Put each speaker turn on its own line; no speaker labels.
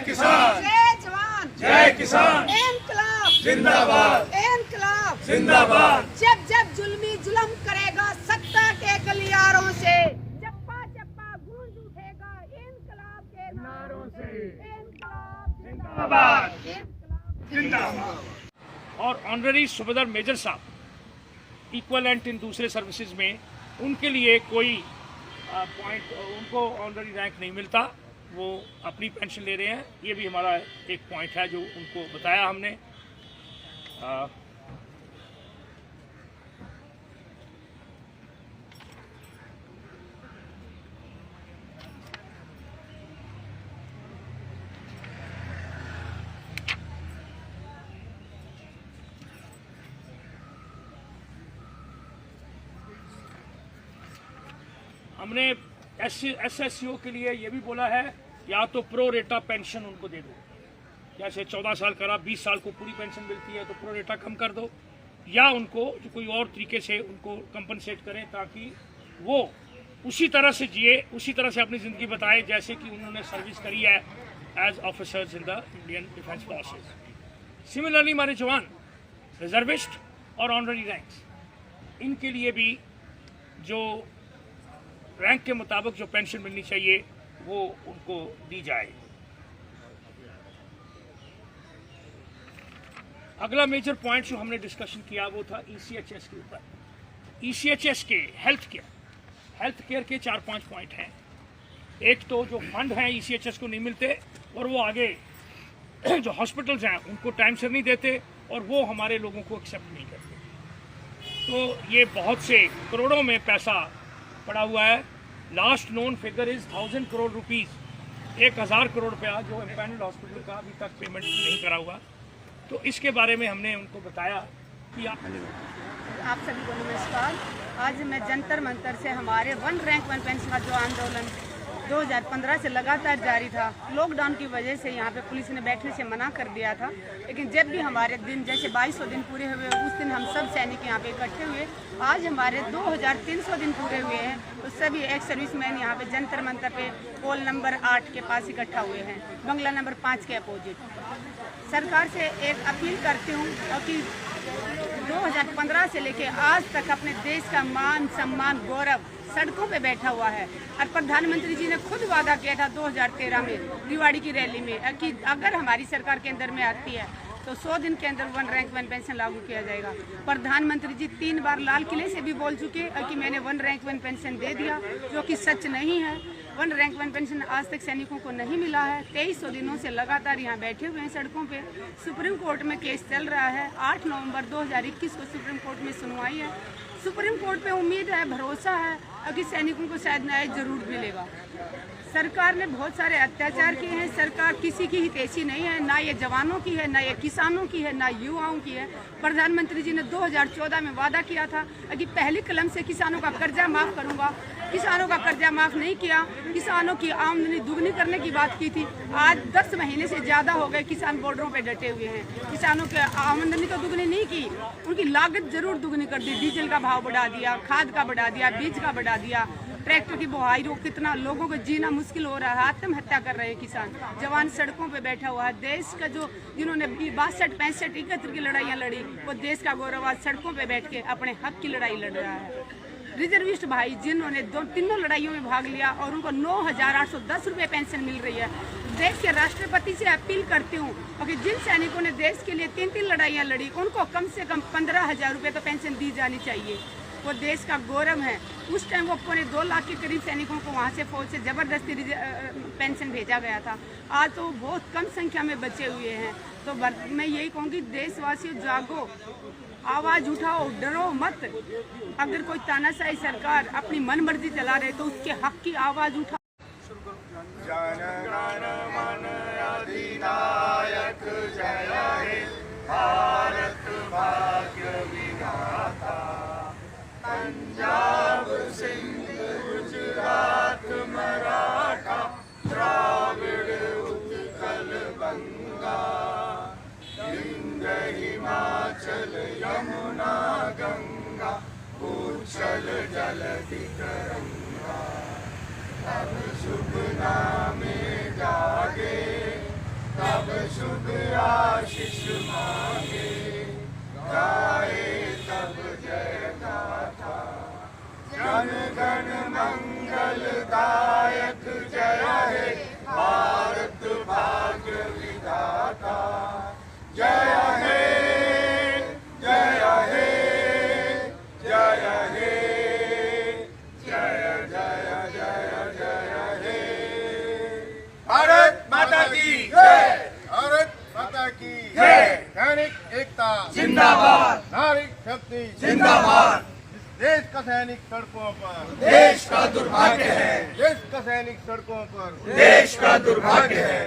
किसान,
जय जवान,
जय किसान,
इंकलाब
जिंदाबाद,
इंकलाब
जिंदाबाद।
जब जब जुल्मी जुल्म करेगा सत्ता के गलियारों से, चप्पा चप्पा गूंज उठेगा इंकलाब के नारों से। इंकलाब
जिंदाबाद,
इंकलाब
जिंदाबाद।
और ऑनररी सूबेदार मेजर साहब इक्वलेंट इन दूसरे सर्विसेज में उनके लिए कोई पॉइंट, उनको ऑनररी रैंक नहीं मिलता, वो अपनी पेंशन ले रहे हैं। ये भी हमारा एक पॉइंट है जो उनको बताया हमने। हमने SSCO के लिए ये भी बोला है, या तो प्रो रेटा पेंशन उनको दे दो, जैसे 14 साल करा 20 साल को पूरी पेंशन मिलती है तो प्रो रेटा कम कर दो, या उनको जो कोई और तरीके से उनको कंपनसेट करें ताकि वो उसी तरह से जिए, उसी तरह से अपनी ज़िंदगी बताए जैसे कि उन्होंने सर्विस करी है as officers in the Indian defence forces. Similarly हमारे जवान रिजर्विस्ट और ऑनररी रैंक्स, इनके लिए भी जो रैंक के मुताबिक जो पेंशन मिलनी चाहिए वो उनको दी जाए। अगला मेजर पॉइंट जो हमने डिस्कशन किया वो था ECHS के ऊपर। ECHS के हेल्थ केयर के 4-5 पॉइंट हैं। एक तो जो फंड हैं ECHS को नहीं मिलते, और वो आगे जो हॉस्पिटल्स हैं उनको टाइम से नहीं देते, और वो हमारे लोगों को एक्सेप्ट नहीं करते। तो ये बहुत से करोड़ों में पैसा पड़ा हुआ है। Last known figure is 1000 crore rupees, 1000 crore रुपया जो एम्पैनल्ड हॉस्पिटल का अभी तक पेमेंट नहीं करा हुआ। तो इसके बारे में हमने उनको बताया कि
आप सभी को नमस्कार। आज मैं जंतर मंतर से हमारे वन रैंक वन पेंशन का जो आंदोलन 2015 से लगातार जारी था, लॉकडाउन की वजह से यहाँ पे पुलिस ने बैठने से मना कर दिया था, लेकिन जब भी हमारे दिन जैसे 2200 दिन पूरे हुए उस दिन हम सब सैनिक यहाँ पे इकट्ठे हुए। आज हमारे 2300 दिन पूरे हुए हैं, तो सभी एक सर्विसमैन यहाँ पे जंतर मंतर पे पोल नंबर 8 के पास इकट्ठा हुए हैं, बंगला नंबर 5 के अपोजिट। सरकार से एक अपील करती हूँ कि 2015 से लेके आज तक अपने देश का मान सम्मान गौरव सड़कों पे बैठा हुआ है, और प्रधानमंत्री जी ने खुद वादा किया था 2013 में दिवाली की रैली में कि अगर हमारी सरकार केंद्र में आती है तो 100 दिन के अंदर वन रैंक वन पेंशन लागू किया जाएगा। प्रधानमंत्री जी 3 बार लाल किले से भी बोल चुके कि मैंने वन रैंक वन पेंशन दे दिया, जो कि सच नहीं है। वन रैंक वन पेंशन आज तक सैनिकों को नहीं मिला है। 2300 दिनों से लगातार यहाँ बैठे हुए हैं सड़कों पे। सुप्रीम कोर्ट में केस चल रहा है। 8 नवंबर 2021 को सुप्रीम कोर्ट में सुनवाई है। सुप्रीम कोर्ट पे उम्मीद है, भरोसा है कि सैनिकों को शायद न्याय जरूर मिलेगा। सरकार ने बहुत सारे अत्याचार किए हैं। सरकार किसी की हितैषी नहीं है, ना ये जवानों की है, ना ये किसानों की है, ना युवाओं की है। प्रधानमंत्री जी ने 2014 में वादा किया था कि पहली कलम से किसानों का कर्जा माफ करूंगा। किसानों का कर्जा माफ नहीं किया, किसानों की आमदनी दुगनी करने की बात की थी। आज 10 महीने से ज़्यादा हो गए किसान बॉर्डरों पे डटे हुए हैं। किसानों की आमदनी तो दुगनी नहीं की, उनकी लागत जरूर दुगनी कर दी। डीजल का भाव बढ़ा दिया, खाद का बढ़ा दिया, बीज का बढ़ा दिया, ट्रैक्टर की बुआई रोक। कितना लोगों को जीना मुश्किल हो रहा है, आत्महत्या कर रहे हैं किसान। जवान सड़कों पे बैठा हुआ है। देश का जो जिन्होंने 62, 65, 71 की लड़ाइयाँ लड़ी, वो देश का गौरव आज सड़कों पे बैठ के अपने हक की लड़ाई लड़ रहा है। रिजर्विस्ट भाई जिन्होंने तीनों लड़ाइयों में भाग लिया और उनको 9810 रुपये पेंशन मिल रही है। देश के राष्ट्रपति से अपील करती हूँ कि जिन सैनिकों ने देश के लिए 3 लड़ाइयाँ लड़ी, उनको कम से कम 15,000 रुपये तो पेंशन दी जानी चाहिए। वो देश का गौरव है। उस टाइम वो 2.25 लाख के करीब सैनिकों को वहाँ से फौज से ज़बरदस्ती पेंशन भेजा गया था। आज तो बहुत कम संख्या में बचे हुए हैं। तो मैं यही कहूँगी, देशवासियों जागो, आवाज़ उठाओ, डरो मत। अगर कोई तानाशाही सरकार अपनी मनमर्जी चला रहे तो उसके हक की आवाज़ उठाओ।
जन गण मन अधिनायक जय हे भारत भाग्य विधाता। पंजाब सिंध गुजरात मराठा द्राविड़ उत्कल बंगा। हिंद हिमाचल यमुना गंगा उच्छल जलधि तरंगा। अब शुभ नामे जागे तब शुभ आशीष मांगे, गाए तब जय गाथा। जन गण मंगलदायक जय हे भारत भाग्य विधाता। जय हे जय हे जय हे जय जय जय जय हे। भारत माता की जय, भारत माता की जय। सैनिक एकता जिंदाबाद, नारी शक्ति जिंदाबाद। देश का सैनिक सड़कों पर, देश का दुर्भाग्य है। देश का सैनिक सड़कों पर, देश का दुर्भाग्य है।